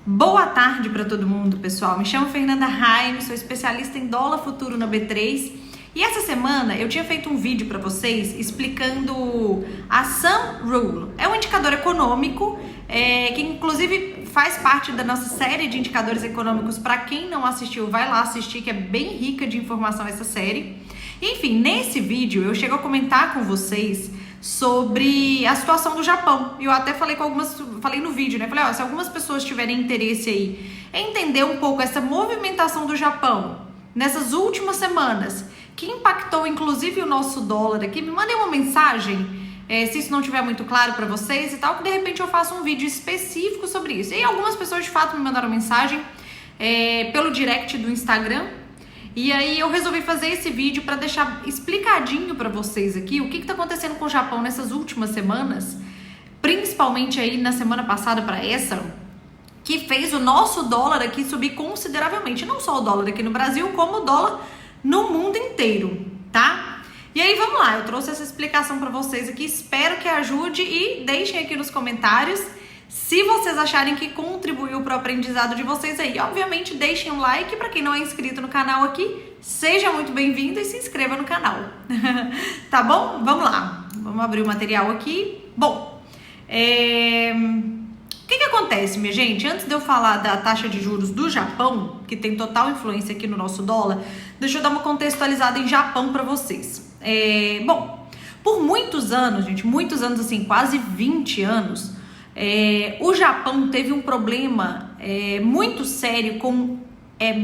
Boa tarde para todo mundo, pessoal. Me chamo Fernanda Raime, sou especialista em dólar futuro na B3. E essa semana eu tinha feito um vídeo para vocês explicando a Sunrule. É um indicador econômico que inclusive faz parte da nossa série de indicadores econômicos. Para quem não assistiu, vai lá assistir, que é bem rica de informação essa série. Enfim, nesse vídeo eu chego a comentar com vocês sobre a situação do Japão. E eu até falei no vídeo, né? Falei, se algumas pessoas tiverem interesse aí em entender um pouco essa movimentação do Japão nessas últimas semanas, que impactou inclusive o nosso dólar aqui, me mandem uma mensagem, se isso não estiver muito claro para vocês e tal, que de repente eu faço um vídeo específico sobre isso. E algumas pessoas de fato me mandaram mensagem pelo direct do Instagram. E aí eu resolvi fazer esse vídeo para deixar explicadinho para vocês aqui o que está acontecendo com o Japão nessas últimas semanas, principalmente aí na semana passada para essa, que fez o nosso dólar aqui subir consideravelmente, não só o dólar aqui no Brasil, como o dólar no mundo inteiro, tá? E aí vamos lá, eu trouxe essa explicação para vocês aqui, espero que ajude e deixem aqui nos comentários se vocês acharem que contribuiu para o aprendizado de vocês aí. Obviamente, deixem um like. Para quem não é inscrito no canal aqui, seja muito bem-vindo e se inscreva no canal. Tá bom? Vamos lá. Vamos abrir o material aqui. Bom, o que acontece, minha gente? Antes de eu falar da taxa de juros do Japão, que tem total influência aqui no nosso dólar, deixa eu dar uma contextualizada em Japão para vocês. Bom, por muitos anos, gente, muitos anos assim, quase 20 anos, o Japão teve um problema muito sério com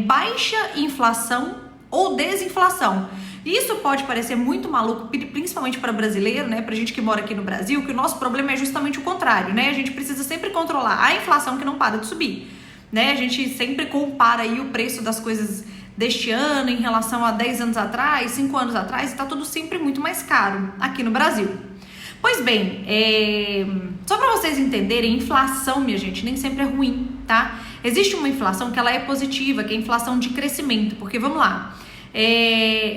baixa inflação ou desinflação. Isso pode parecer muito maluco, principalmente para brasileiro, né? Pra gente que mora aqui no Brasil, que o nosso problema é justamente o contrário, né? A gente precisa sempre controlar a inflação que não para de subir, né? A gente sempre compara aí o preço das coisas deste ano em relação a 10 anos atrás, 5 anos atrás, e tá tudo sempre muito mais caro aqui no Brasil. Pois bem, só para vocês entenderem, inflação, minha gente, nem sempre é ruim, tá? Existe uma inflação que ela é positiva, que é a inflação de crescimento, porque vamos lá,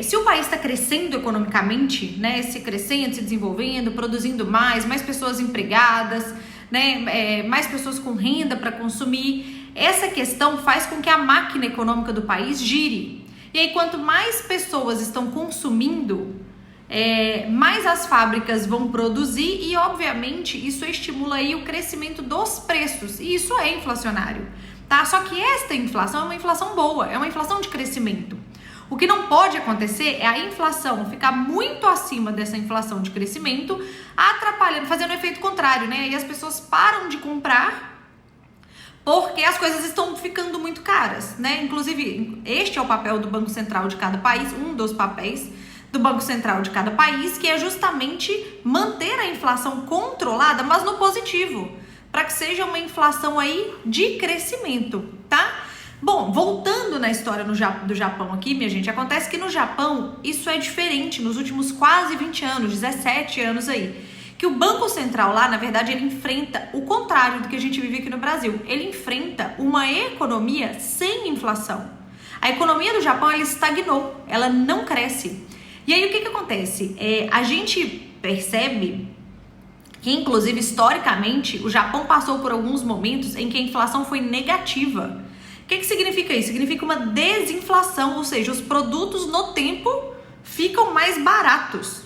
se o país está crescendo economicamente, né, se crescendo, se desenvolvendo, produzindo mais pessoas empregadas, né, mais pessoas com renda para consumir, essa questão faz com que a máquina econômica do país gire. E aí, quanto mais pessoas estão consumindo, mais as fábricas vão produzir e, obviamente, isso estimula aí o crescimento dos preços e isso é inflacionário, tá? Só que esta inflação é uma inflação boa, é uma inflação de crescimento. O que não pode acontecer é a inflação ficar muito acima dessa inflação de crescimento, atrapalhando, fazendo o efeito contrário, né? E as pessoas param de comprar porque as coisas estão ficando muito caras, né? Inclusive, este é o papel do Banco Central de cada país, um dos papéis do Banco Central de cada país, que é justamente manter a inflação controlada, mas no positivo, para que seja uma inflação aí de crescimento, tá? Bom, voltando na história do Japão aqui, minha gente, acontece que no Japão isso é diferente nos últimos quase 20 anos, 17 anos aí, que o Banco Central lá, na verdade, ele enfrenta o contrário do que a gente vive aqui no Brasil, ele enfrenta uma economia sem inflação. A economia do Japão, ela estagnou, ela não cresce. E aí o que acontece? A gente percebe que, inclusive, historicamente, o Japão passou por alguns momentos em que a inflação foi negativa. O que significa isso? Significa uma desinflação, ou seja, os produtos no tempo ficam mais baratos,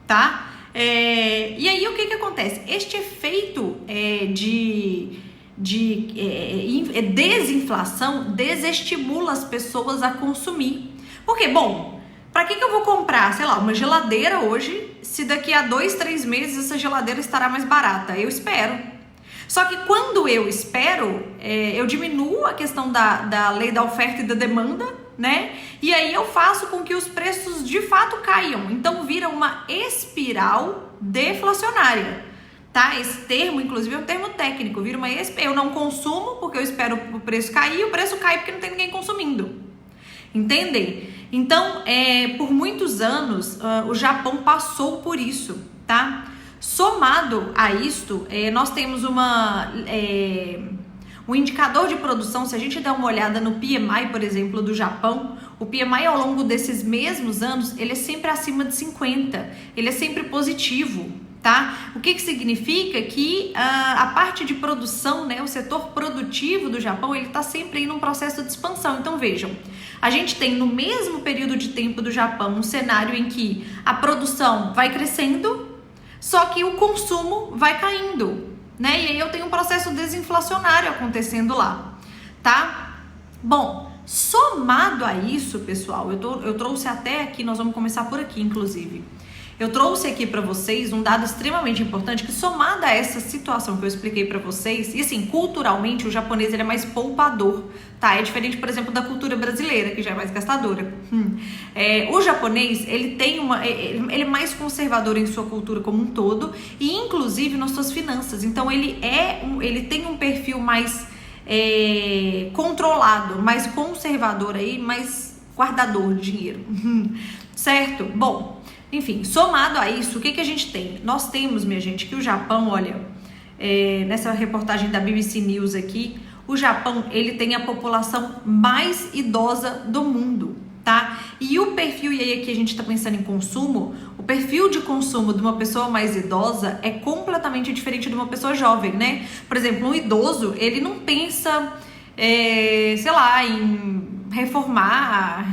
tá? E aí o que acontece? Este efeito de desinflação desestimula as pessoas a consumir. Porque, bom, para que eu vou comprar, sei lá, uma geladeira hoje, se daqui a 2, 3 meses essa geladeira estará mais barata? Eu espero. Só que quando eu espero, eu diminuo a questão da lei da oferta e da demanda, né? E aí eu faço com que os preços de fato caiam. Então vira uma espiral deflacionária, tá? Esse termo, inclusive, é um termo técnico. Vira uma eu não consumo porque eu espero o preço cair, e o preço cai porque não tem ninguém consumindo. Entendem? Então, por muitos anos, o Japão passou por isso, tá? Somado a isto, nós temos um indicador de produção. Se a gente der uma olhada no PMI, por exemplo, do Japão, o PMI ao longo desses mesmos anos, ele é sempre acima de 50, ele é sempre positivo, tá? O que significa que a parte de produção, né, o setor produtivo, produtivo do Japão, ele está sempre em um processo de expansão. Então vejam, a gente tem no mesmo período de tempo do Japão um cenário em que a produção vai crescendo, só que o consumo vai caindo, né? E aí eu tenho um processo desinflacionário acontecendo lá, tá? Bom, somado a isso, pessoal, eu trouxe até aqui, nós vamos começar por aqui, inclusive. Eu trouxe aqui para vocês um dado extremamente importante que, somado a essa situação que eu expliquei para vocês, e assim, culturalmente o japonês ele é mais poupador, tá? É diferente, por exemplo, da cultura brasileira, que já é mais gastadora. O japonês, ele tem ele é mais conservador em sua cultura como um todo, e inclusive nas suas finanças. Então ele tem um perfil mais controlado, mais conservador aí, mais guardador de dinheiro. Certo? Bom, enfim, somado a isso, o que a gente tem? Nós temos, minha gente, que o Japão, olha, nessa reportagem da BBC News aqui, o Japão, ele tem a população mais idosa do mundo, tá? E o perfil, e aí aqui a gente tá pensando em consumo, o perfil de consumo de uma pessoa mais idosa é completamente diferente de uma pessoa jovem, né? Por exemplo, um idoso, ele não pensa, sei lá, em reformar,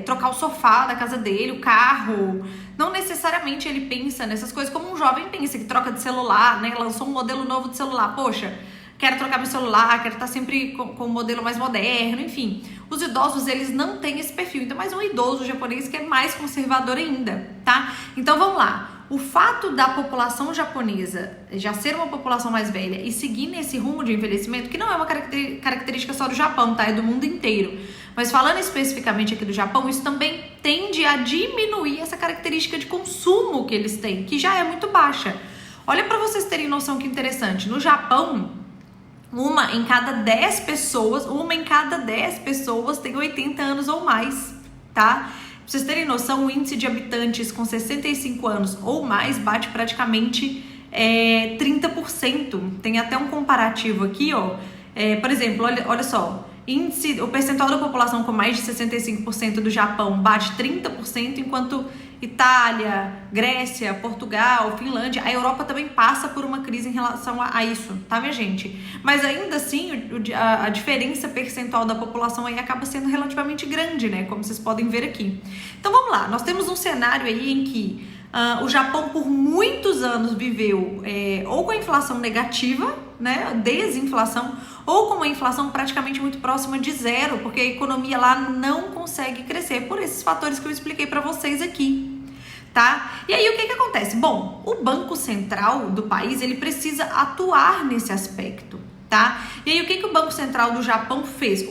trocar o sofá da casa dele, o carro. Não necessariamente ele pensa nessas coisas como um jovem pensa, que troca de celular, né? Lançou um modelo novo de celular. Poxa, quero trocar meu celular, quero estar sempre com um modelo mais moderno, enfim. Os idosos, eles não têm esse perfil. Então, mais um idoso japonês que é mais conservador ainda, tá? Então, vamos lá. O fato da população japonesa já ser uma população mais velha e seguir nesse rumo de envelhecimento, que não é uma característica só do Japão, tá? É do mundo inteiro. Mas falando especificamente aqui do Japão, isso também tende a diminuir essa característica de consumo que eles têm, que já é muito baixa. Olha para vocês terem noção que interessante. No Japão, uma em cada 10 pessoas tem 80 anos ou mais, tá? Pra vocês terem noção, o índice de habitantes com 65 anos ou mais bate praticamente 30%. Tem até um comparativo aqui, ó. Por exemplo, olha só. O percentual da população com mais de 65% do Japão bate 30%, enquanto Itália, Grécia, Portugal, Finlândia, a Europa também passa por uma crise em relação a isso, tá, minha gente? Mas ainda assim, a diferença percentual da população aí acaba sendo relativamente grande, né? Como vocês podem ver aqui. Então vamos lá, nós temos um cenário aí em que o Japão por muitos anos viveu ou com a inflação negativa, né, desinflação, ou com uma inflação praticamente muito próxima de zero, porque a economia lá não consegue crescer por esses fatores que eu expliquei para vocês aqui, tá? E aí o que acontece? Bom, o Banco Central do país, ele precisa atuar nesse aspecto, tá? E aí o que o Banco Central do Japão fez?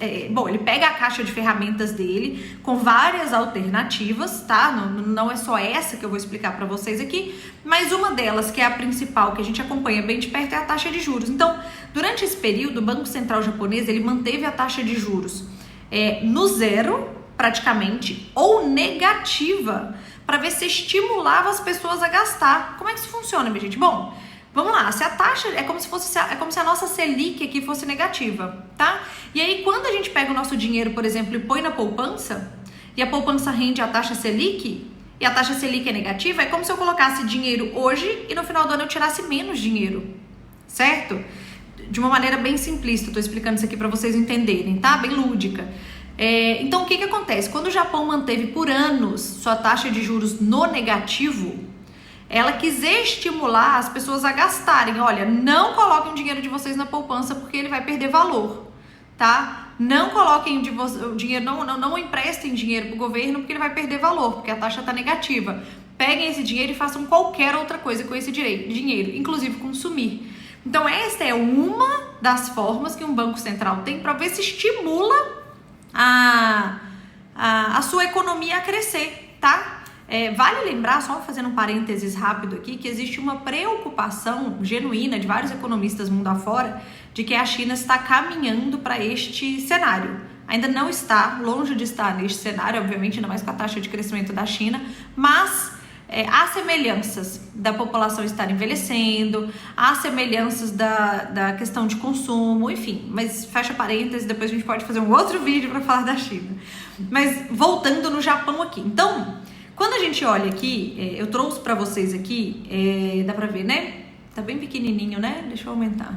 Ele pega a caixa de ferramentas dele com várias alternativas, tá? Não é só essa que eu vou explicar para vocês aqui, mas uma delas, que é a principal, que a gente acompanha bem de perto, é a taxa de juros. Então, durante esse período, o Banco Central japonês, ele manteve a taxa de juros no zero, praticamente, ou negativa, para ver se estimulava as pessoas a gastar. Como é que isso funciona, minha gente? Bom, vamos lá, se a taxa é como se a nossa Selic aqui fosse negativa, tá? E aí quando a gente pega o nosso dinheiro, por exemplo, e põe na poupança, e a poupança rende a taxa Selic, e a taxa Selic é negativa, é como se eu colocasse dinheiro hoje e no final do ano eu tirasse menos dinheiro, certo? De uma maneira bem simplista, eu tô explicando isso aqui para vocês entenderem, tá? Bem lúdica. Então o que acontece? Quando o Japão manteve por anos sua taxa de juros no negativo, ela quis estimular as pessoas a gastarem. Olha, não coloquem o dinheiro de vocês na poupança porque ele vai perder valor, tá? Não coloquem o dinheiro, não emprestem dinheiro pro governo porque ele vai perder valor, porque a taxa tá negativa. Peguem esse dinheiro e façam qualquer outra coisa com esse dinheiro, inclusive consumir. Então essa é uma das formas que um banco central tem para ver se estimula a sua economia a crescer, tá? Vale lembrar, só fazendo um parênteses rápido aqui, que existe uma preocupação genuína de vários economistas mundo afora de que a China está caminhando para este cenário. Ainda não está, longe de estar neste cenário, obviamente, ainda mais com a taxa de crescimento da China, mas há semelhanças da população estar envelhecendo, há semelhanças da questão de consumo, enfim, mas fecha parênteses, depois a gente pode fazer um outro vídeo para falar da China. Mas voltando no Japão aqui, então, quando a gente olha aqui, eu trouxe para vocês aqui, dá para ver, né? Tá bem pequenininho, né? Deixa eu aumentar.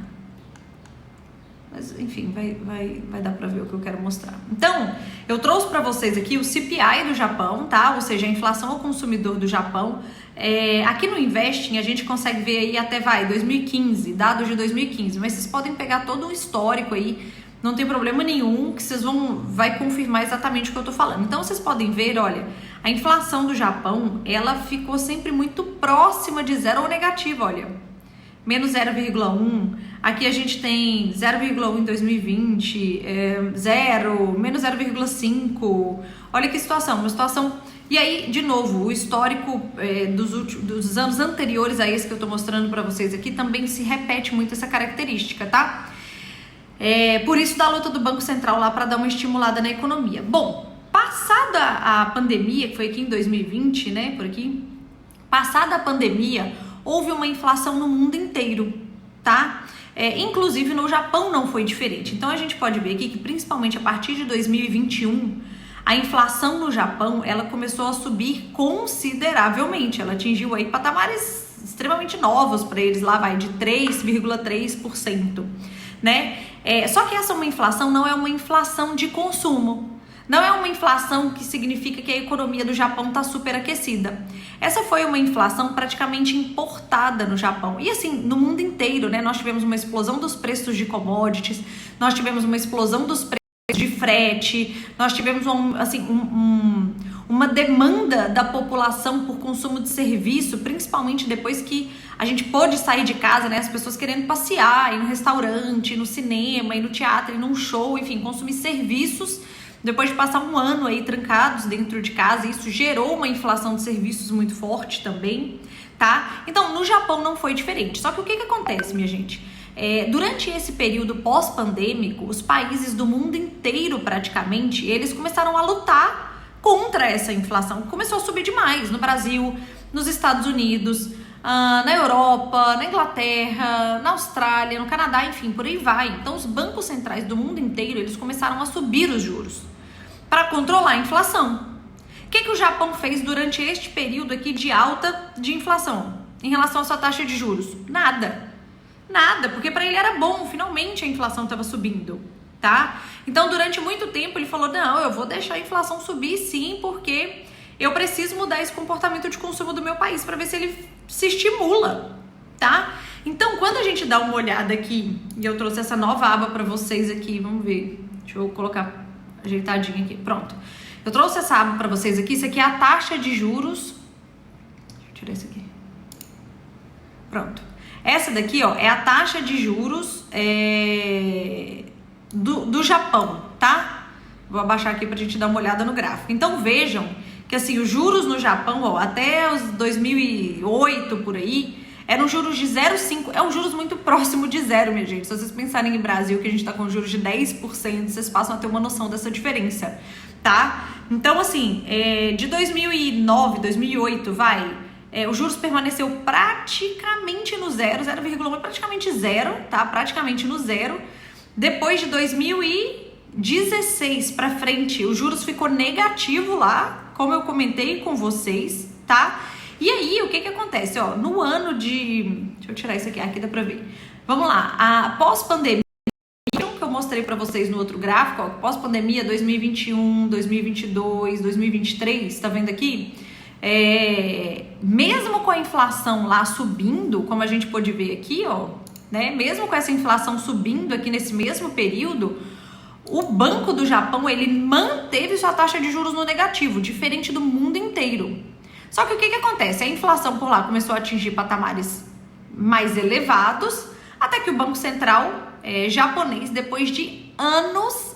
mas enfim, vai dar para ver o que eu quero mostrar. Então, eu trouxe para vocês aqui o CPI do Japão, tá? Ou seja, a inflação ao consumidor do Japão. Aqui no Investing a gente consegue ver aí até 2015, dados de 2015, mas vocês podem pegar todo o histórico aí, não tem problema nenhum, que vocês vai confirmar exatamente o que eu tô falando. Então vocês podem ver, olha, a inflação do Japão, ela ficou sempre muito próxima de zero ou negativa, olha, menos 0,1, aqui a gente tem 0,1 em 2020, zero, menos 0,5, olha que situação, uma situação. E aí, de novo, o histórico dos anos anteriores a esse que eu tô mostrando para vocês aqui também se repete muito essa característica, tá? Por isso da luta do Banco Central lá para dar uma estimulada na economia. Bom, passada a pandemia, que foi aqui em 2020, né, por aqui, passada a pandemia, houve uma inflação no mundo inteiro, tá? Inclusive no Japão não foi diferente. Então a gente pode ver aqui que principalmente a partir de 2021, a inflação no Japão, ela começou a subir consideravelmente. Ela atingiu aí patamares extremamente novos para eles, lá vai de 3,3%, né? Só que essa inflação não é uma inflação de consumo. Não é uma inflação que significa que a economia do Japão está superaquecida. Essa foi uma inflação praticamente importada no Japão. E assim, no mundo inteiro, né? Nós tivemos uma explosão dos preços de commodities, nós tivemos uma explosão dos preços de frete, nós tivemos uma demanda da população por consumo de serviço, principalmente depois que a gente pôde sair de casa, né? As pessoas querendo passear, ir no restaurante, ir no cinema, ir no teatro, ir num show, enfim, consumir serviços. Depois de passar um ano aí trancados dentro de casa, isso gerou uma inflação de serviços muito forte também, tá? Então, no Japão não foi diferente. Só que o que acontece, minha gente? Durante esse período pós-pandêmico, os países do mundo inteiro, praticamente, eles começaram a lutar contra essa inflação. Começou a subir demais no Brasil, nos Estados Unidos, na Europa, na Inglaterra, na Austrália, no Canadá, enfim, por aí vai. Então, os bancos centrais do mundo inteiro, eles começaram a subir os juros para controlar a inflação. O que o Japão fez durante este período aqui de alta de inflação em relação à sua taxa de juros? Nada, porque para ele era bom, finalmente a inflação estava subindo, tá? Então, durante muito tempo ele falou, não, eu vou deixar a inflação subir sim, porque eu preciso mudar esse comportamento de consumo do meu país para ver se ele se estimula, tá? Então, quando a gente dá uma olhada aqui, e eu trouxe essa nova aba para vocês aqui, vamos ver, deixa eu colocar ajeitadinho aqui, pronto. Eu trouxe essa aba para vocês aqui, isso aqui é a taxa de juros, deixa eu tirar isso aqui, pronto. Essa daqui, ó, é a taxa de juros do Japão, tá? Vou abaixar aqui pra gente dar uma olhada no gráfico. Então, vejam que, assim, os juros no Japão, ó, até os 2008, por aí, eram juros de 0,5. É um juros muito próximo de zero, minha gente. Se vocês pensarem em Brasil, que a gente tá com juros de 10%, vocês passam a ter uma noção dessa diferença, tá? Então, assim, de 2009, 2008, os juros permaneceu praticamente no zero, 0,1 praticamente zero, tá? Praticamente no zero. Depois de 2016 para frente, os juros ficou negativo lá, como eu comentei com vocês, tá? E aí, o que acontece? Ó, no ano de... Deixa eu tirar isso aqui dá pra ver. Vamos lá, a pós-pandemia, que eu mostrei para vocês no outro gráfico, ó, pós-pandemia 2021, 2022, 2023, tá vendo aqui? Mesmo com a inflação lá subindo, como a gente pôde ver aqui, ó, né? Mesmo com essa inflação subindo aqui nesse mesmo período, o Banco do Japão, ele manteve sua taxa de juros no negativo, diferente do mundo inteiro. Só que o que acontece? A inflação por lá começou a atingir patamares mais elevados, até que o Banco Central japonês, depois de anos,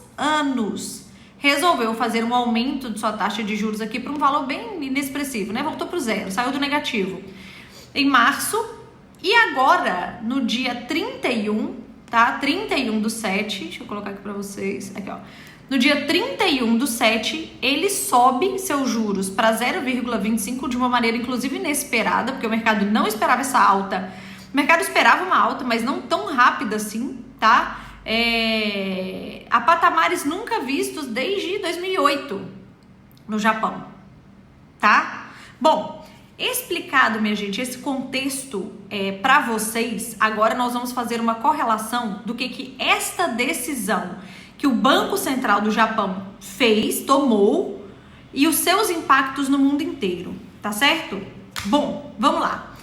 resolveu fazer um aumento de sua taxa de juros aqui para um valor bem inexpressivo, né? Voltou para o zero, saiu do negativo em março. E agora, no dia 31, tá? 31/7, deixa eu colocar aqui para vocês, aqui ó. No dia 31/7, ele sobe seus juros para 0,25 de uma maneira inclusive inesperada, porque o mercado não esperava essa alta. O mercado esperava uma alta, mas não tão rápida assim, tá? A patamares nunca vistos desde 2008 no Japão, tá? Bom, Explicado, minha gente, esse contexto para vocês, agora nós vamos fazer uma correlação do que esta decisão que o Banco Central do Japão tomou e os seus impactos no mundo inteiro, tá certo? Bom, vamos lá.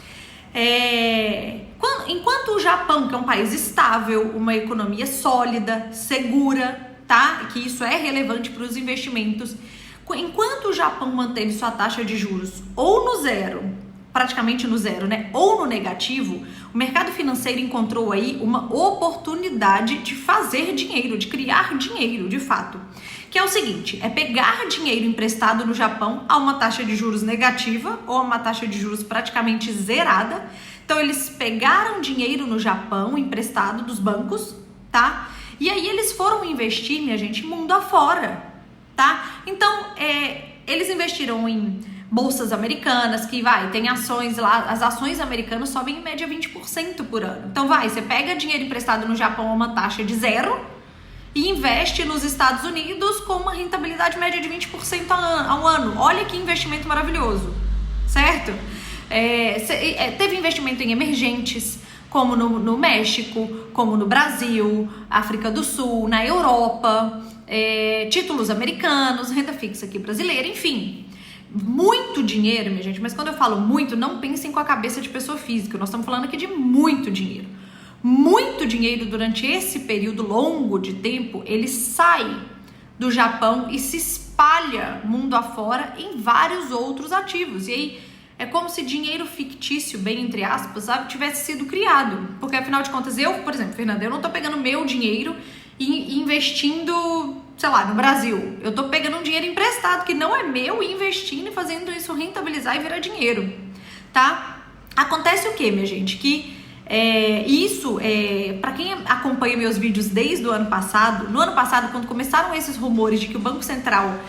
Enquanto o Japão, que é um país estável, uma economia sólida, segura, tá? Que isso é relevante para os investimentos. Enquanto o Japão manteve sua taxa de juros ou no zero, praticamente no zero, né? Ou no negativo, o mercado financeiro encontrou aí uma oportunidade de fazer dinheiro, de criar dinheiro, de fato. Que é o seguinte, é pegar dinheiro emprestado no Japão a uma taxa de juros negativa ou a uma taxa de juros praticamente zerada. Então, eles pegaram dinheiro no Japão emprestado dos bancos, tá? E aí eles foram investir, minha gente, mundo afora, tá? Então, eles investiram em bolsas americanas, que tem ações lá, as ações americanas sobem em média 20% por ano. Então, você pega dinheiro emprestado no Japão a uma taxa de zero e investe nos Estados Unidos com uma rentabilidade média de 20% ao ano. Olha que investimento maravilhoso, certo? Teve investimento em emergentes, como no México, como no Brasil, África do Sul, na Europa, títulos americanos, renda fixa aqui brasileira, enfim. Muito dinheiro, minha gente, mas quando eu falo muito, não pensem com a cabeça de pessoa física, nós estamos falando aqui de muito dinheiro. Muito dinheiro durante esse período longo de tempo, ele sai do Japão e se espalha mundo afora em vários outros ativos. E aí é como se dinheiro fictício, bem entre aspas, sabe, tivesse sido criado. Porque afinal de contas, por exemplo, Fernanda, eu não tô pegando meu dinheiro e investindo, sei lá, no Brasil. Eu tô pegando um dinheiro emprestado que não é meu e investindo e fazendo isso rentabilizar e virar dinheiro, tá? Acontece o que, minha gente? Que para quem acompanha meus vídeos desde o ano passado, no ano passado, quando começaram esses rumores de que o Banco Central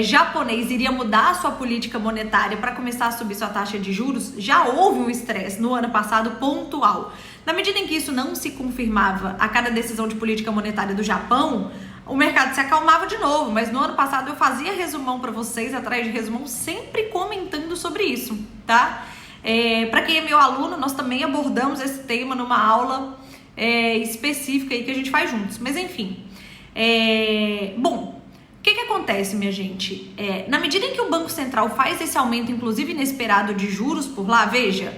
japonês iria mudar a sua política monetária para começar a subir sua taxa de juros, já houve um estresse no ano passado pontual. Na medida em que isso não se confirmava a cada decisão de política monetária do Japão, o mercado se acalmava de novo, mas no ano passado eu fazia resumão para vocês, atrás de resumão, sempre comentando sobre isso, tá? Para quem é meu aluno, nós também abordamos esse tema numa aula específica aí que a gente faz juntos. Mas enfim, bom, o que acontece, minha gente? Na medida em que o Banco Central faz esse aumento, inclusive inesperado de juros por lá, veja,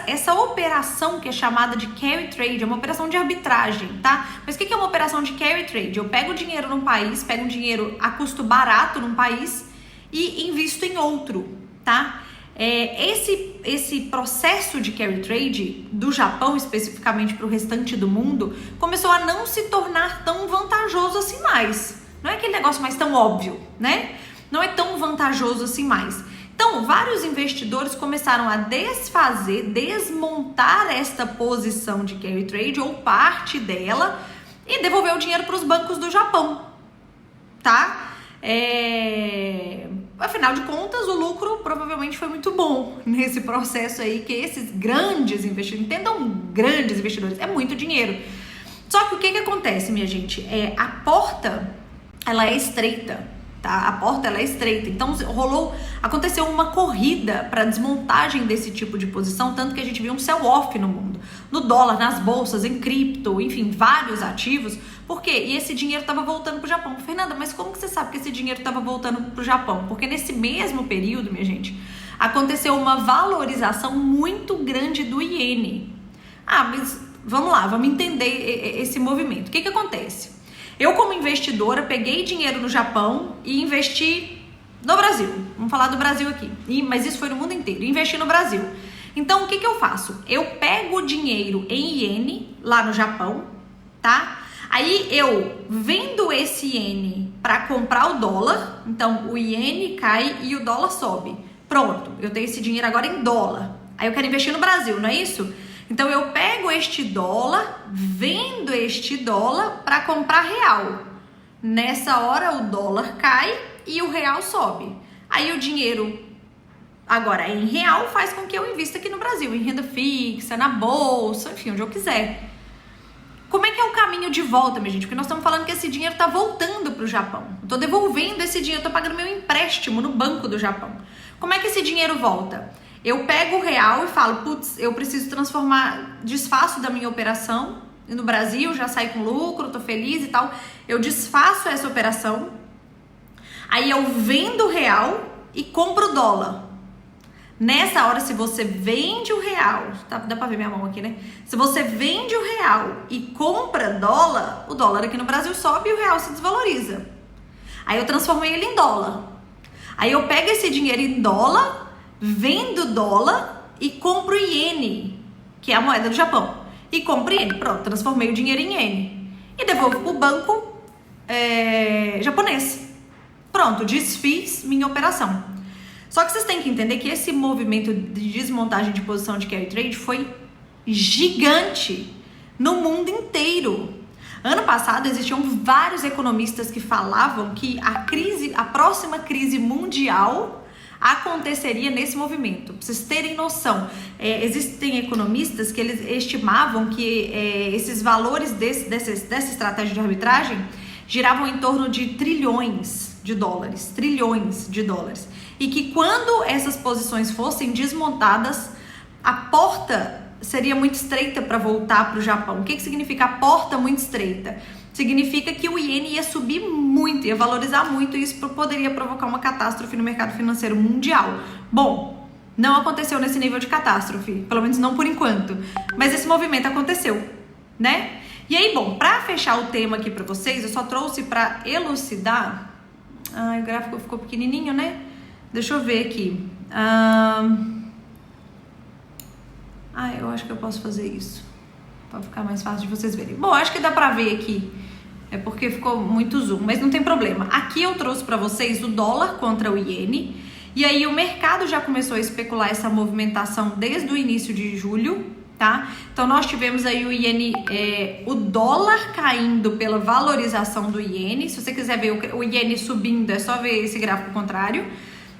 essa operação que é chamada de carry trade, é uma operação de arbitragem, tá? Mas o que é uma operação de carry trade? Eu pego dinheiro num país, pego um dinheiro a custo barato num país e invisto em outro, tá? Esse processo de carry trade do Japão, especificamente para o restante do mundo, começou a não se tornar tão vantajoso assim mais. Não é aquele negócio mais tão óbvio, né? Não é tão vantajoso assim mais. Então, vários investidores começaram a desmontar esta posição de carry trade ou parte dela e devolver o dinheiro para os bancos do Japão, tá? Afinal de contas, o lucro provavelmente foi muito bom nesse processo aí, que esses grandes investidores, entendam, grandes investidores, é muito dinheiro. Só que o que acontece, minha gente? A porta, ela é estreita, tá? A porta, ela é estreita. Então, aconteceu uma corrida para desmontagem desse tipo de posição, tanto que a gente viu um sell-off no mundo. No dólar, nas bolsas, em cripto, enfim, vários ativos. Por quê? E esse dinheiro estava voltando para o Japão. Fernanda, mas como que você sabe que esse dinheiro estava voltando para o Japão? Porque nesse mesmo período, minha gente, aconteceu uma valorização muito grande do iene. Mas vamos lá, vamos entender esse movimento. O que acontece? Eu, como investidora, peguei dinheiro no Japão e investi no Brasil. Vamos falar do Brasil aqui. Mas isso foi no mundo inteiro. Investi no Brasil. Então, o que eu faço? Eu pego o dinheiro em iene lá no Japão, tá? Aí eu vendo esse iene para comprar o dólar. Então, o iene cai e o dólar sobe. Pronto, eu tenho esse dinheiro agora em dólar. Aí eu quero investir no Brasil, não é isso? Então, eu pego este dólar, vendo este dólar para comprar real. Nessa hora, o dólar cai e o real sobe. Aí, o dinheiro, agora em real, faz com que eu invista aqui no Brasil, em renda fixa, na bolsa, enfim, onde eu quiser. Como é que é o caminho de volta, minha gente? Porque nós estamos falando que esse dinheiro está voltando para o Japão. Eu estou devolvendo esse dinheiro, estou pagando meu empréstimo no banco do Japão. Como é que esse dinheiro volta? Eu pego o real e falo, putz, eu preciso transformar, desfaço da minha operação, e no Brasil já saí com lucro, tô feliz e tal, eu desfaço essa operação, aí eu vendo o real e compro o dólar. Nessa hora, se você vende o real, tá, dá pra ver minha mão aqui, né? Se você vende o real e compra dólar, o dólar aqui no Brasil sobe e o real se desvaloriza. Aí eu transformei ele em dólar. Aí eu pego esse dinheiro em dólar, vendo dólar e compro iene, que é a moeda do Japão. E compro iene. Pronto, transformei o dinheiro em iene. E devolvo pro banco japonês. Pronto, desfiz minha operação. Só que vocês têm que entender que esse movimento de desmontagem de posição de carry trade foi gigante no mundo inteiro. Ano passado existiam vários economistas que falavam que a próxima crise mundial aconteceria nesse movimento. Pra vocês terem noção, existem economistas que eles estimavam que esses valores dessa estratégia de arbitragem giravam em torno de trilhões de dólares. E que quando essas posições fossem desmontadas, a porta seria muito estreita para voltar para o Japão. O que significa a porta muito estreita? Significa que o iene ia subir muito, ia valorizar muito, e isso poderia provocar uma catástrofe no mercado financeiro mundial. Bom, não aconteceu nesse nível de catástrofe, pelo menos não por enquanto, mas esse movimento aconteceu, né? E aí, bom, para fechar o tema aqui para vocês, eu só trouxe para elucidar. Ai, o gráfico ficou pequenininho, né? Deixa eu ver aqui. Eu acho que eu posso fazer isso para ficar mais fácil de vocês verem. Bom, acho que dá para ver aqui. É porque ficou muito zoom, mas não tem problema. Aqui eu trouxe para vocês o dólar contra o iene. E aí o mercado já começou a especular essa movimentação desde o início de julho, tá? Então nós tivemos aí o iene, o dólar caindo pela valorização do iene. Se você quiser ver o iene subindo, é só ver esse gráfico contrário.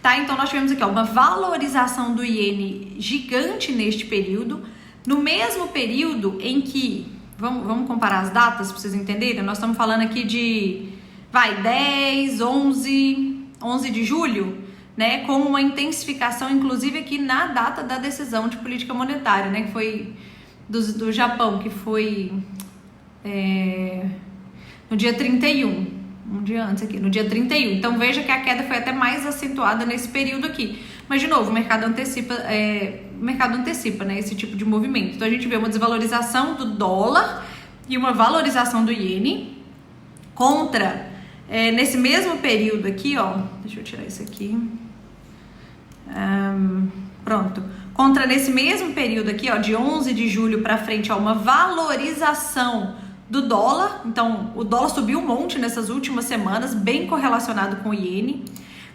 Tá, então nós tivemos aqui uma valorização do iene gigante neste período. No mesmo período em que, vamos comparar as datas para vocês entenderem, nós estamos falando aqui de 10, 11 de julho, né, com uma intensificação inclusive aqui na data da decisão de política monetária, né, que foi do Japão, que foi no dia 31. Um dia antes aqui, no dia 31. Então veja que a queda foi até mais acentuada nesse período aqui. Mas de novo, o mercado antecipa, né, esse tipo de movimento. Então a gente vê uma desvalorização do dólar e uma valorização do iene contra, nesse mesmo período aqui, ó. Deixa eu tirar isso aqui. Pronto. Contra nesse mesmo período aqui, ó, de 11 de julho para frente, ó, uma valorização do dólar. Então o dólar subiu um monte nessas últimas semanas, bem correlacionado com o iene.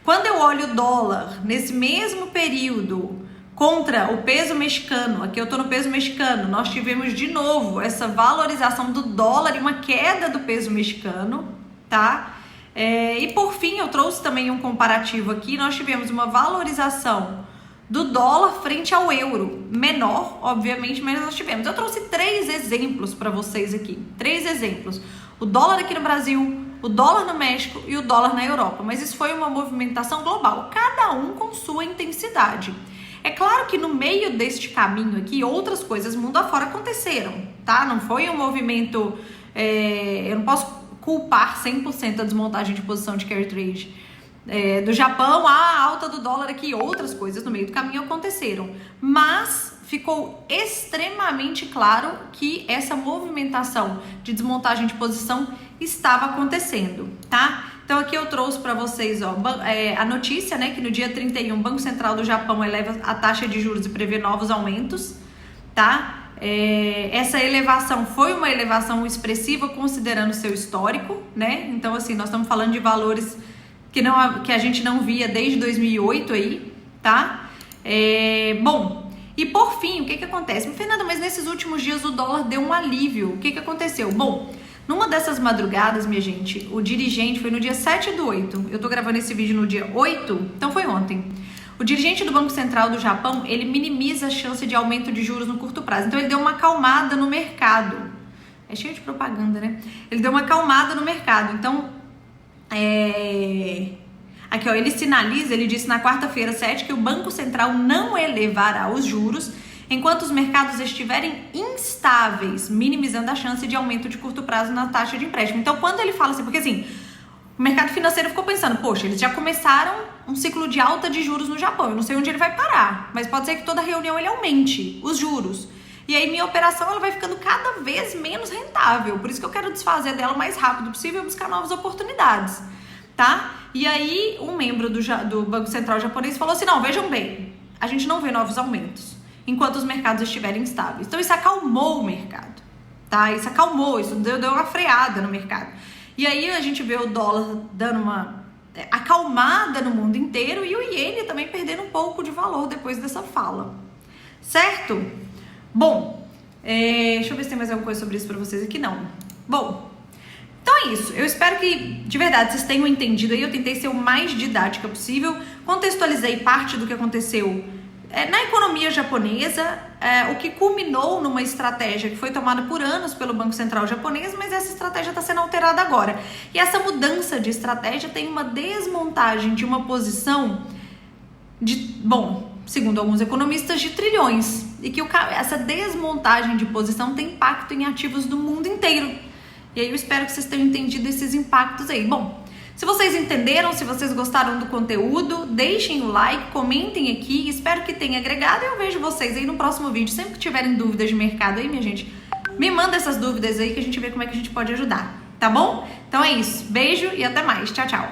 Quando eu olho o dólar nesse mesmo período contra o peso mexicano, aqui eu tô no peso mexicano, nós tivemos de novo essa valorização do dólar e uma queda do peso mexicano, tá? E por fim eu trouxe também um comparativo aqui, nós tivemos uma valorização do dólar frente ao euro, menor, obviamente, mas nós tivemos. Eu trouxe 3 exemplos para vocês aqui, 3 exemplos. O dólar aqui no Brasil, o dólar no México e o dólar na Europa, mas isso foi uma movimentação global, cada um com sua intensidade. É claro que no meio deste caminho aqui, outras coisas mundo afora aconteceram, tá? Não foi um movimento, eu não posso culpar 100% a desmontagem de posição de carry trade do Japão, a alta do dólar aqui, outras coisas no meio do caminho aconteceram, mas ficou extremamente claro que essa movimentação de desmontagem de posição estava acontecendo, tá? Então aqui eu trouxe para vocês, ó, a notícia, né, que no dia 31 o Banco Central do Japão eleva a taxa de juros e prevê novos aumentos, tá? Essa elevação foi uma elevação expressiva considerando o seu histórico, né? Então assim, nós estamos falando de valores que a gente não via desde 2008 aí, tá? Bom, e por fim, o que acontece? Fernanda, mas nesses últimos dias o dólar deu um alívio. O que aconteceu? Bom, numa dessas madrugadas, minha gente, o dirigente, foi no dia 7/8, eu tô gravando esse vídeo no dia 8, então foi ontem. O dirigente do Banco Central do Japão, ele minimiza a chance de aumento de juros no curto prazo. Então ele deu uma acalmada no mercado. É cheio de propaganda, né? Ele deu uma acalmada no mercado. Então, Aqui, ó, ele sinaliza, ele disse na quarta-feira 7 que o Banco Central não elevará os juros enquanto os mercados estiverem instáveis, minimizando a chance de aumento de curto prazo na taxa de empréstimo. Então, quando ele fala assim, porque assim, o mercado financeiro ficou pensando, poxa, eles já começaram um ciclo de alta de juros no Japão, eu não sei onde ele vai parar, mas pode ser que toda reunião ele aumente os juros. E aí minha operação ela vai ficando cada vez menos rentável, por isso que eu quero desfazer dela o mais rápido possível e buscar novas oportunidades, tá? E aí um membro do Banco Central japonês falou assim, não, vejam bem, a gente não vê novos aumentos enquanto os mercados estiverem estáveis. Então isso acalmou o mercado, tá? Isso acalmou, isso deu uma freada no mercado. E aí a gente vê o dólar dando uma acalmada no mundo inteiro e o iene também perdendo um pouco de valor depois dessa fala, certo? Bom, deixa eu ver se tem mais alguma coisa sobre isso pra vocês aqui, não. Bom, então é isso. Eu espero que, de verdade, vocês tenham entendido aí. Eu tentei ser o mais didática possível. Contextualizei parte do que aconteceu na economia japonesa, o que culminou numa estratégia que foi tomada por anos pelo Banco Central japonês, mas essa estratégia está sendo alterada agora. E essa mudança de estratégia tem uma desmontagem de uma posição de, bom, segundo alguns economistas, de trilhões. E que essa desmontagem de posição tem impacto em ativos do mundo inteiro. E aí eu espero que vocês tenham entendido esses impactos aí. Bom, se vocês entenderam, se vocês gostaram do conteúdo, deixem o like, comentem aqui, espero que tenha agregado e eu vejo vocês aí no próximo vídeo. Sempre que tiverem dúvidas de mercado aí, minha gente, me manda essas dúvidas aí que a gente vê como é que a gente pode ajudar, tá bom? Então é isso, beijo e até mais, tchau, tchau!